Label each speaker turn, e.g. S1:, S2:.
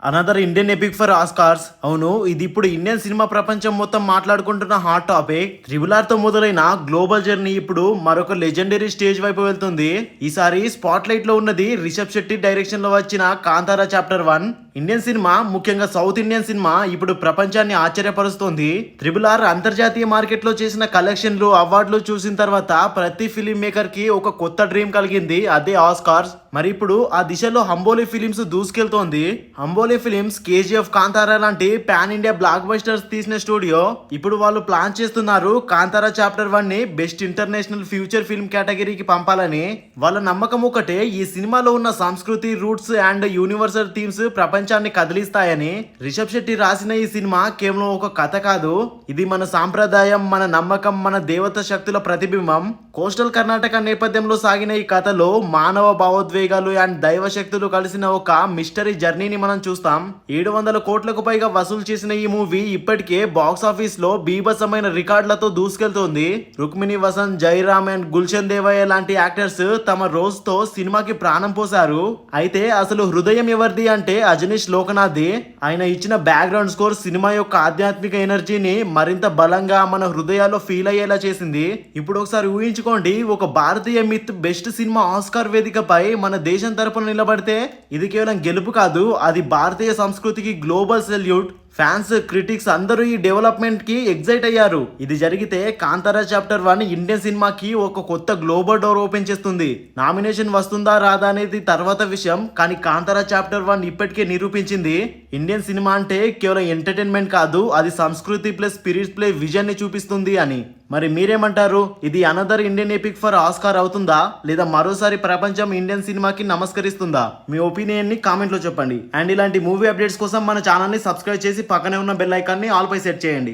S1: Another Indian epic for Oscars. అవును, ఇది ఇప్పుడు ఇండియన్ సినిమా ప్రపంచం మొత్తం మాట్లాడుకుంటున్న హాట్ టాపిక్. ట్రిబుల్ తో మొదలైన గ్లోబల్ జర్నీ ఇప్పుడు మరొక లెజెండరీ స్టేజ్ వైపు వెళ్తుంది. ఈసారి స్పాట్ లైట్ లో ఉన్నది రిషబ్ శెట్టి డైరెక్షన్ లో వచ్చిన కాంతారా చాప్టర్ 1. ఇండియన్ సినిమా, ముఖ్యంగా సౌత్ ఇండియన్ సినిమా ఇప్పుడు ప్రపంచాన్ని ఆశ్చర్యపరుస్తోంది. ట్రిబుల్ అంతర్జాతీయ మార్కెట్ లో చేసిన కలెక్షన్లు, అవార్డులు చూసిన తర్వాత ప్రతి ఫిలిం మేకర్ కి ఒక కొత్త డ్రీమ్ కలిగింది, అదే ఆస్కార్స్. మరి ఇప్పుడు ఆ దిశలో హంబోలి ఫిలిమ్స్ దూసుకెళ్తోంది. హంబోలి ఫిలిమ్స్ కేజీఎఫ్, కాంతారా లాంటి పాన్ ఇండియా బ్లాక్ బస్టర్స్ తీసిన స్టూడియో. ఇప్పుడు వాళ్ళు ప్లాన్ చేస్తున్నారు కాంతారా చాప్టర్ 1 ని బెస్ట్ ఇంటర్నేషనల్ ఫ్యూచర్ ఫిల్మ్ కేటగిరీకి పంపాలని. వాళ్ళ నమ్మకం ఒకటే, ఈ సినిమాలో ఉన్న సంస్కృతి, రూట్స్ అండ్ యూనివర్సల్ థీమ్స్ ప్రపంచాన్ని కదిలిస్తాయని. రిషబ్ శెట్టి రాసిన ఈ సినిమా కేవలం ఒక కథ కాదు, ఇది మన సాంప్రదాయం, మన నమ్మకం, మన దేవత శక్తుల ప్రతిబింబం. కోస్టల్ కర్ణాటక నేపథ్యంలో సాగిన ఈ కథలో మానవ భావోద్వేగాలు అండ్ దైవ శక్తులు కలిసిన ఒక మిస్టరీ జర్నీని మనం చూస్తాం. 700 కోట్లకు పైగా వసూలు చేసిన ఈ మూవీ ఇప్పటికే బాక్స్ ఆఫీస్ లో బీభత్సమైన రికార్డులతో దూసుకెళ్తోంది. రుక్మిణి వసంత్, జైరామ్ అండ్ గుల్షన్ దేవయ్య లాంటి యాక్టర్స్ తమ రోజుతో సినిమాకి ప్రాణం పోశారు. అయితే అసలు హృదయం ఎవరిది అంటే అజనీష్ లోకనాథ్ది. ఆయన ఇచ్చిన బ్యాక్గ్రౌండ్ స్కోర్ సినిమా యొక్క ఆధ్యాత్మిక ఎనర్జీని మరింత బలంగా మన హృదయాల్లో ఫీల్ అయ్యేలా చేసింది. ఇప్పుడు ఒకసారి ఊహించుకోండి, ఒక భారతీయ మిత్ బెస్ట్ సినిమా ఆస్కార్ వేదికపై మన దేశం తరపున నిలబడితే ఇది కేవలం గెలుపు కాదు, అది భారతీయ సంస్కృతికి గ్లోబల్ సెల్యూట్. ఫ్యాన్స్, క్రిటిక్స్ అందరూ ఈ డెవలప్మెంట్ కి ఎగ్జైట్ అయ్యారు. ఇది జరిగితే కాంతారా చాప్టర్ 1 ఇండియన్ సినిమాకి ఒక కొత్త గ్లోబల్ డోర్ ఓపెన్ చేస్తుంది. నామినేషన్ వస్తుందా రాదా అనేది తర్వాత విషయం, కానీ కాంతారా చాప్టర్ 1 ఇప్పటికే నిరూపించింది, ఇండియన్ సినిమా అంటే కేవలం ఎంటర్టైన్మెంట్ కాదు, అది సంస్కృతి ప్లస్ స్పిరిట్ ప్లే విజన్ ని చూపిస్తుంది అని. మరి మీరేమంటారు? ఇది another Indian epic for Oscar అవుతుందా, లేదా మరోసారి ప్రపంచం ఇండియన్ సినిమాకి నమస్కరిస్తుందా? మీ ఒపీనియన్ ని కామెంట్ లో చెప్పండి. అండ్ ఇలాంటి మూవీ అప్డేట్స్ కోసం మన ఛానల్ ని సబ్స్క్రైబ్ చేసి పక్కనే ఉన్న బెల్ ఐకాన్ ని ఆల్ పై సెట్ చేయండి.